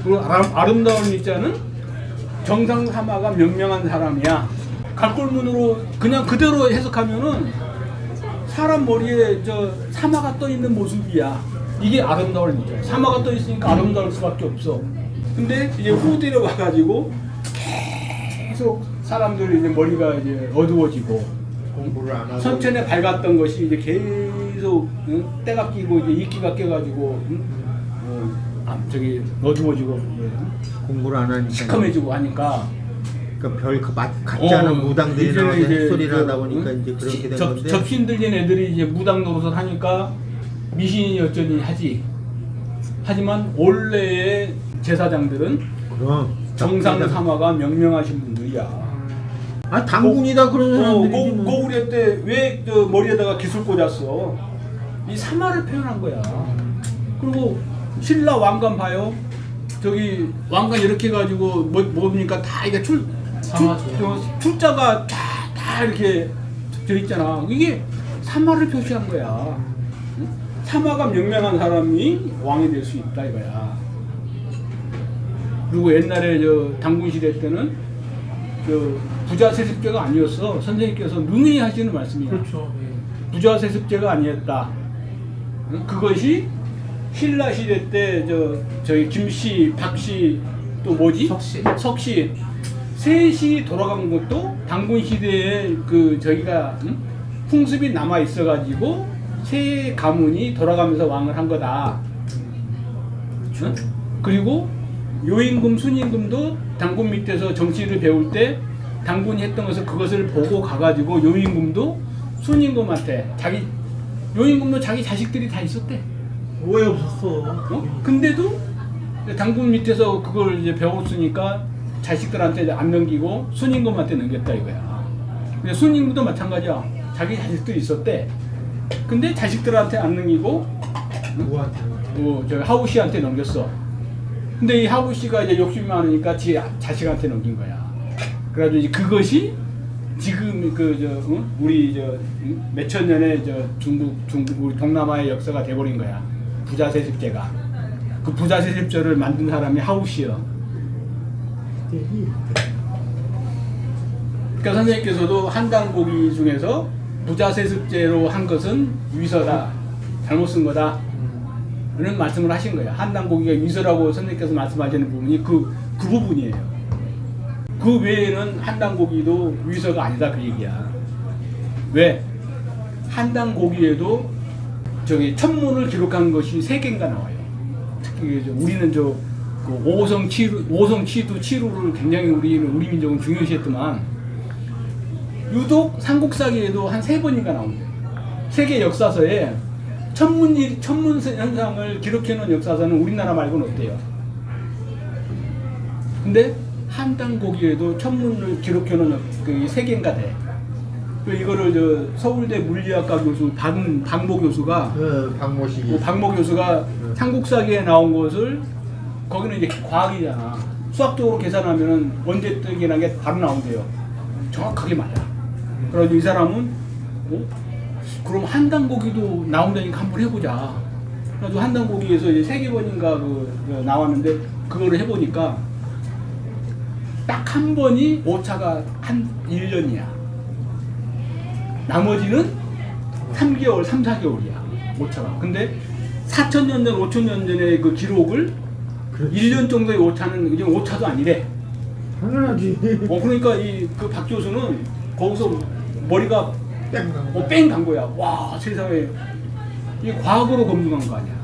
그 아름다운 일자는 정상사마가 명명한 사람이야. 갈골문으로 그냥 그대로 해석하면은 사람 머리에 저 사마가 떠 있는 모습이야. 이게 아름다울 일자. 사마가 떠 있으니까 아름다울 수밖에 없어. 근데 이제 후대로 와가지고 계속 사람들이 이제 머리가 이제 어두워지고 공부를 안 하고 선천에 밝았던 것이 이제 계속 때가 끼고 이제 이끼가 껴가지고 저기 어두워지고 공부를 안 하니까 시커매지고 하니까 그러니까 별 같지 않은 무당들이 이제 나와서 이제 햇소리를 그, 하다 보니까 이제 그렇게 된 건데 접신 들린 애들이 이제 무당 노릇을 하니까 미신이 여전히 하지. 하지만 원래의 제사장들은 그럼 정상사마가 명명하신 분들이야. 아 당군이다 그런 사람들이 고구려 때 왜 머리에다가 기술 꽂았어? 이 사마를 표현한 거야. 그리고 신라 왕관 봐요. 저기 왕관 이렇게 해가지고 뭡니까 다 이게 출자가 다 이렇게 들어있잖아. 이게 사마를 표시한 거야. 응? 사마가 명명한 사람이 왕이 될 수 있다 이거야. 그리고 옛날에 저 당군 시대 때는 그 부자 세습제가 아니었어. 선생님께서 능히 하시는 말씀이야. 그렇죠. 부자 세습제가 아니었다. 응? 그것이 신라 시대 때 저희 김씨, 박씨 또 뭐지? 석씨 셋이 돌아간 것도 당군 시대에 그 저희가 풍습이 남아 있어가지고 세 가문이 돌아가면서 왕을 한 거다. 응? 그리고 요임금, 순임금도 당군 밑에서 정치를 배울 때 당군이 했던 것을 그것을 보고 가가지고 요임금도 순임금한테 요임금도 자기 자식들이 다 있었대. 왜 없었어? 근데도 당군 밑에서 그걸 이제 배웠으니까 자식들한테 안 넘기고 순임금한테 넘겼다 이거야. 근데 순임금도 마찬가지야. 자기 자식들이 있었대. 근데 자식들한테 안 넘기고 누구한테? 저 하우 씨한테 넘겼어. 근데 이 하우 씨가 이제 욕심이 많으니까 지 자식한테 넘긴 거야. 그래가지고 이제 그것이 지금 우리 몇천 년의 중국 우리 동남아의 역사가 돼버린 거야. 부자 세습제가. 그 부자 세습제를 만든 사람이 하우 씨야. 그러니까 선생님께서도 한당고기 중에서 부자 세습제로 한 것은 위서다. 잘못 쓴 거다. 이런 말씀을 하신 거예요. 한당고기가 위서라고 선생님께서 말씀하시는 부분이 그 부분이에요. 그 외에는 한당고기도 위서가 아니다 그 얘기야. 왜? 한당고기에도 저기 천문을 기록한 것이 3개인가 나와요. 특히 우리는 그 오성치두 치루를 굉장히 우리 민족은 중요시했더만 유독 삼국사기에도 한 3번인가 나옵니다. 세계 역사서에 천문 현상을 기록해놓은 역사서는 우리나라 말고는 없대요. 근데 한당고기에도 천문을 기록해놓은 그 3개인가 돼. 이거를 서울대 물리학과 교수 박모 교수가 박모 교수가 삼국사기에 나온 것을 거기는 이제 과학이잖아. 수학적으로 계산하면은 원자력이라는 게 바로 나온대요. 정확하게 맞아. 그래서 이 사람은 그럼 한당고기도 나온다니까 한번 해보자. 그래서 한당고기에서 이제 3개번인가 나왔는데 그거를 해보니까 딱 한 번이 오차가 한 1년이야. 나머지는 3개월, 3, 4개월이야. 오차가. 근데 4,000년 전, 5,000년 전의 그 기록을 그렇지. 1년 정도의 오차는 이제 오차도 아니래. 당연하지. 그러니까 그 박 교수는 거기서 머리가 뺑 간 거야. 와, 세상에. 이게 과학으로 검증한 거 아니야.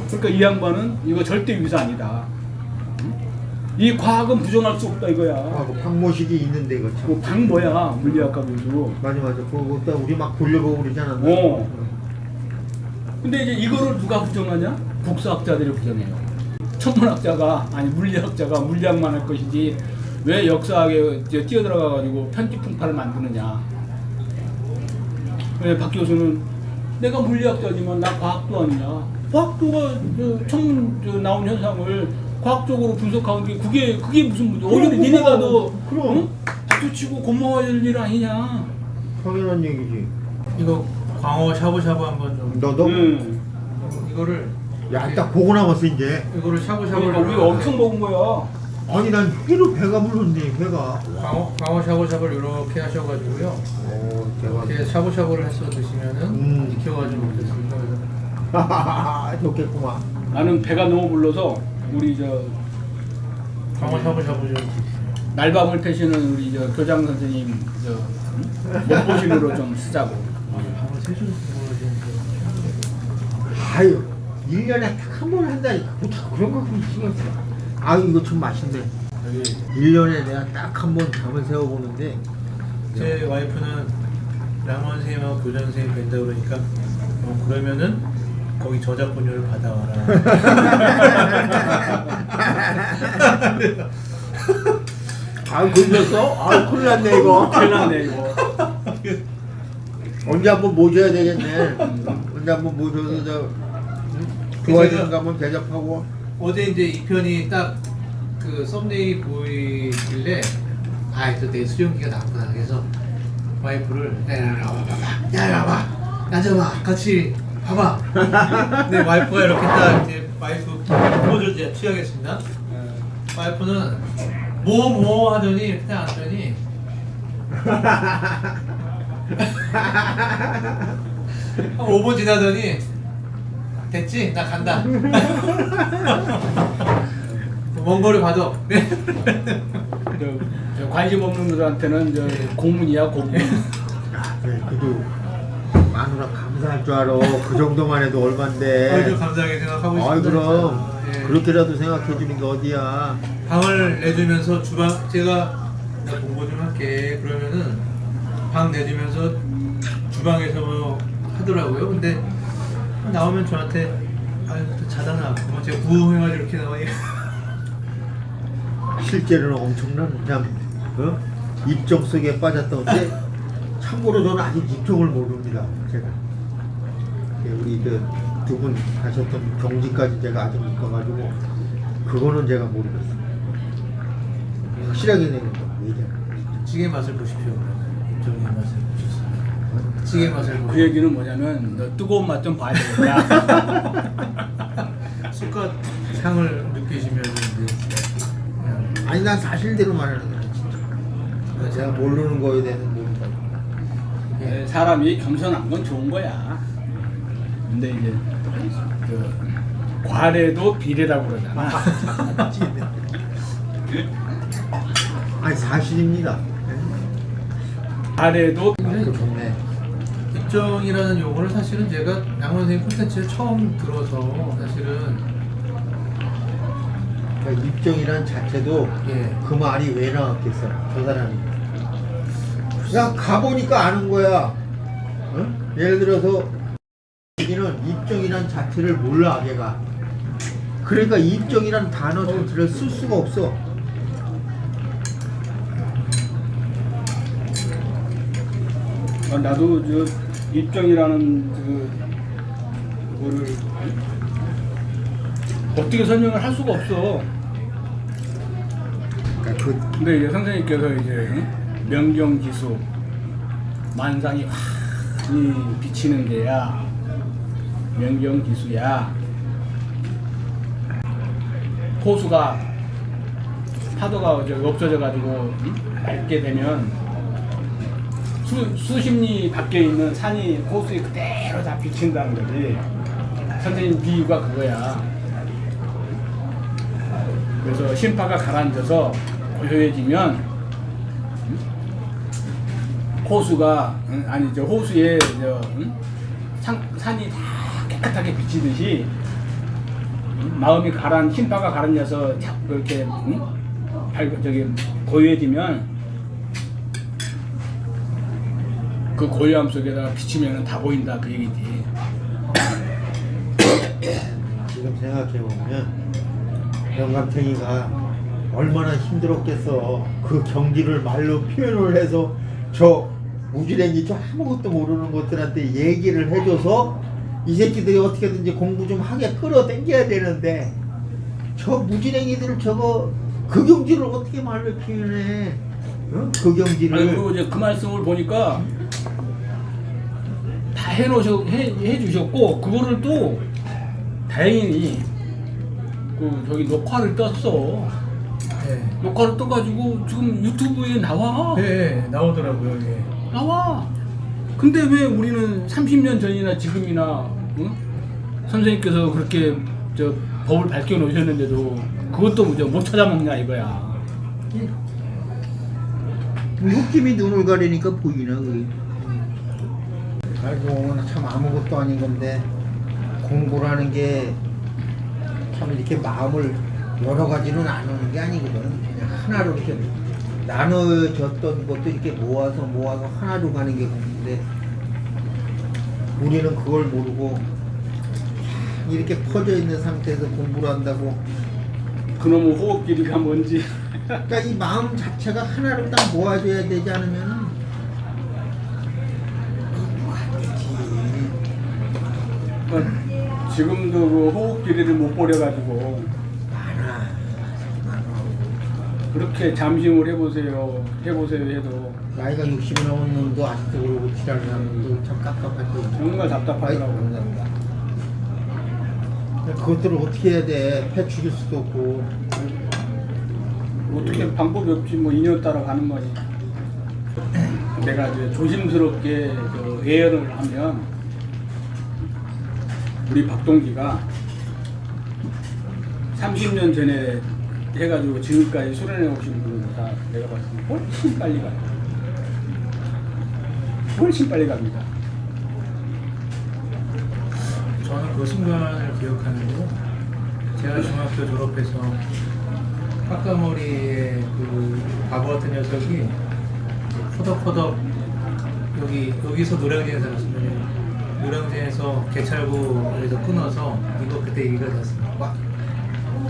그러니까 이 양반은 이거 절대 위사 아니다. 이 과학은 부정할 수 없다 이거야. 박모식이 있는데 이거 참. 박모야 물리학과 교수. 맞아. 그거 우리 막 돌려보고 그러지 않았나? 근데 이제 이거를 누가 부정하냐? 국사학자들이 부정해요. 천문학자가 아니 물리학자가 물리학만 할 것이지 왜 역사학에 뛰어들어가가지고 편집풍파를 만드느냐? 왜 박 교수는 내가 물리학자지만 나 과학도 아니냐? 과학도가 천문 나온 현상을 과학적으로 분석하는 게 그게 무슨 문제? 오히려 니네가 더 박수치고 고마워할 일 아니냐? 당연한 얘기지. 이거 광어 샤브샤브 한번 좀. 너도? 이거를 야, 딱 보고 남았어 이제. 이거를 샤브샤브를 그러니까 우리가 엄청 먹은 거야. 아니 난 회로 배가 불렀네 회가. 광어 샤브샤브를 이렇게 하셔가지고요. 오 대박. 이렇게 샤브샤브를 해서 드시면은 익혀가지고 먹겠습니다. 좋겠구만. 나는 배가 너무 불러서 우리 저 광어 샤브샤브 좀 날밤을 패시는 우리 저 교장 선생님 저 몸보신으로 좀 쓰자고. 광어 세줄 먹어야지. 아유 1년에 딱 한 번 한다니까 뭐 자꾸 그런 거 신경 써. 아유 이거 참 맛있네. 여기 1년에 내가 딱 한 번 잠을 세워보는데 제 와이프는 랑원 선생님하고 교장 선생님 뵌다 그러니까 그러면은 거기 저작권료를 받아와라. 아유 걸렸어? 아유 큰일 났네 이거. 큰일 났네 이거. 언제 한번 모셔야 되겠네. 언제 한번 모셔서 저 좋아지는 거 한번 대접하고. 어제 이제 이 편이 딱 그 썸네일 보이길래 또 내 수련기가 나왔구나. 그래서 와이프를 야 와봐 앉아봐 같이 봐봐. 내 와이프가 이렇게 딱 이제 와이프 포즈를 이제 취하겠습니다. 와이프는 뭐 하더니 이렇게 딱 앉더니 한 5분 지나더니 됐지? 나 간다. 먼 거리 받아. 저 관심 없는 분들한테는 저 고문이야 고문. 그래, 그래도 마누라 감사할 줄 알아. 그 정도만 해도 얼만데. 아주 감사하게 생각하고 있습니다. 아이 그럼 예. 그렇게라도 생각해 주는 게 어디야. 방을 내주면서 주방 제가 나 공부 좀 할게 그러면은 방 내주면서 주방에서 뭐 하더라고요. 근데 나오면 저한테 또 자다나 뭐 제가 부흥해가지고 이렇게 나와요. 실제로는 엄청난 그냥 입정 속에 빠졌던데 참고로 저는 아직 입정을 모릅니다. 제가 우리 두 분 가셨던 경지까지 제가 아직 못 가가지고 그거는 제가 모르겠어요. 확실하게 내는 거 얘기하는 찌개 맛을 보십시오. 임정의 맛을 보셨어요. 찌개 맛을 그 보십시오. 얘기는 뭐냐면 너 뜨거운 맛 좀 봐야 되겠다. 쑥갓 향을 느끼시면 이제 그냥 아니 난 사실대로 말하는 거야 진짜. 제가 모르는 거에 대해서 모른다. 사람이 겸손한 건 좋은 거야. 근데 이제 그 과래도 비례라고 그러잖아. 아니 사실입니다. 과래도 좋네. 입정이라는 용어를 사실은 제가 양 선생님 콘텐츠에 처음 들어서 사실은 그러니까 입정이란 자체도 예. 그 말이 왜 나왔겠어 저 사람이. 그냥 가보니까 아는 거야. 예를 들어서 여기는 입정이란 자체를 몰라 걔가. 그러니까 입정이란 단어 자체를 쓸 수가 없어. 나도 저 입정이라는 그거를 어떻게 설명을 할 수가 없어. 그러니까 근데 이제 선생님께서 이제 명경지수 만상이 환히 비치는 데야 명경지수야. 호수가 파도가 없어져 가지고 맑게 되면 수십 리 밖에 있는 산이 호수에 그대로 다 비친다는 거지. 선생님 비유가 그거야. 그래서 신파가 가라앉아서 고요해지면 호수가 호수에 산이 다 깨끗하게 비치듯이 마음이 신파가 가라앉아서 그렇게 고요해지면 그 고요함 속에다가 비치면 다 보인다 그 얘기지. 지금 생각해보면 영감탱이가 얼마나 힘들었겠어. 그 경지를 말로 표현을 해서 저 무지랭이 저 아무것도 모르는 것들한테 얘기를 해줘서 이 새끼들이 어떻게든지 공부 좀 하게 끌어당겨야 되는데 저 무지랭이들 저거 그 경지를 어떻게 말로 표현해. 그 경지를. 아니, 그리고 이제 그 말씀을 보니까 다 해주셨고 그거를 또 다행히 그 저기 녹화를 떴어. 네. 녹화를 떠가지고 지금 유튜브에 나와. 네, 나오더라고요. 예. 나와. 근데 왜 우리는 30년 전이나 지금이나 응? 선생님께서 그렇게 저 법을 밝혀 놓으셨는데도 그것도 못 찾아먹냐 이거야. 욕심이 눈을 가리니까 보이나 그게. 아이고 참 아무것도 아닌 건데 공부라는 게 참 이렇게 마음을 여러 가지로 나누는 게 아니거든. 그냥 하나로 이렇게 나눠졌던 것도 이렇게 모아서 하나로 가는 게 공부인데 우리는 그걸 모르고 이렇게 퍼져 있는 상태에서 공부를 한다고. 그놈의 호흡 길이가 뭔지. 그러니까 이 마음 자체가 하나로 딱 모아줘야 되지 않으면은 안 되지. 그러니까 지금도 그 호흡 길이를 못 버려가지고 많아. 그렇게 잠심을 해보세요 해도 나이가 60이 넘은 놈도 아직도 그러고 지랄을 하는 것도 참 깝깝하죠. 정말 답답하더라고. 감사합니다. 그것들을 어떻게 해야 돼? 패 죽일 수도 없고. 어떻게 방법이 없지. 뭐 인연 따라 가는 거지. 내가 이제 조심스럽게 그 예언을 하면 우리 박동기가 30년 전에 해가지고 지금까지 수련해 오신 분보다 내가 봤을 때 훨씬 빨리 가요. 훨씬 빨리 갑니다. 저는 그 순간을 기억하는데요. 제가 중학교 졸업해서 까까머리에 그 바보 같은 녀석이 포덕포덕 여기서 노량진에 살았으면 노량진에서 개찰구에서 끊어서 이거 그때 얘기가 됐습니다. 꽉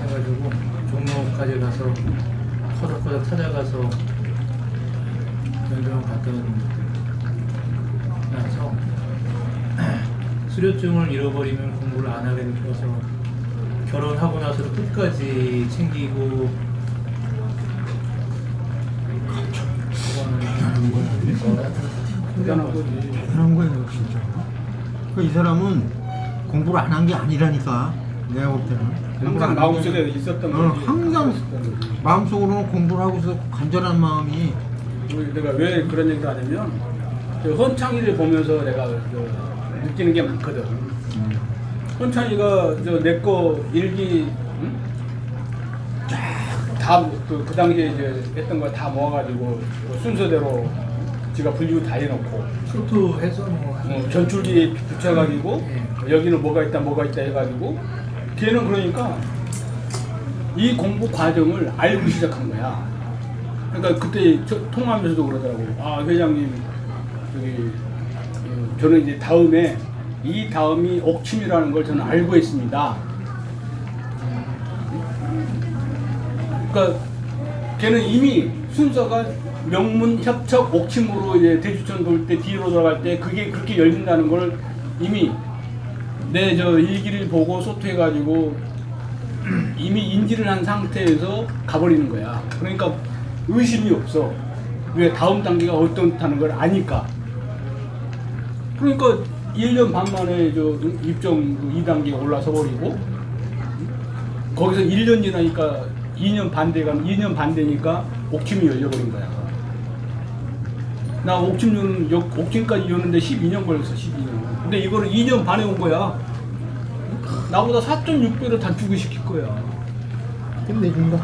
해가지고 종로까지 가서 포덕포덕 찾아가서 연병 갔던 나서 수료증을 잃어버리면 공부를 안 하게 되어서 결혼하고 나서도 끝까지 챙기고 대단한 거지. 그런 거예요, 진짜. 이 사람은 공부를 안 한 게 아니라니까. 내가 볼 때는. 항상 마음속에 있었던 거지. 항상 마음속으로는 공부를 하고서 간절한 마음이. 내가 왜 그런 얘기를 하냐면 그 헌창이를 보면서 내가 느끼는 게 많거든. 헌창이가 내 거 일기 그 당시에 이제 했던 거 다 모아가지고 순서대로 지가 분류 다 해놓고 소투해서 뭐 전출기에 붙여가지고 여기는 뭐가 있다 해가지고 걔는 그러니까 이 공부 과정을 알고 시작한 거야. 그러니까 그때 통화하면서도 그러더라고. 아 회장님 저기 저는 이제 다음에 이 다음이 옥침이라는 걸 저는 알고 있습니다. 그러니까 걔는 이미 순서가 명문 협척 옥침으로 이제 대주천 돌 때 뒤로 돌아갈 때 그게 그렇게 열린다는 걸 이미 내 저 일기를 보고 소투해가지고 이미 인지를 한 상태에서 가버리는 거야. 그러니까 의심이 없어. 왜 다음 단계가 어떻다는 걸 아니까. 그러니까 1년 반 만에 저 입점 2단계 올라서 버리고 거기서 1년 지나니까 2년 반 되니까 옥침이 열려버린 거야. 나 옥침까지 여는데 12년 걸렸어. 12년. 근데 이거를 2년 반에 온 거야. 나보다 4.6배로 단축을 시킬 거야. 끝내준다.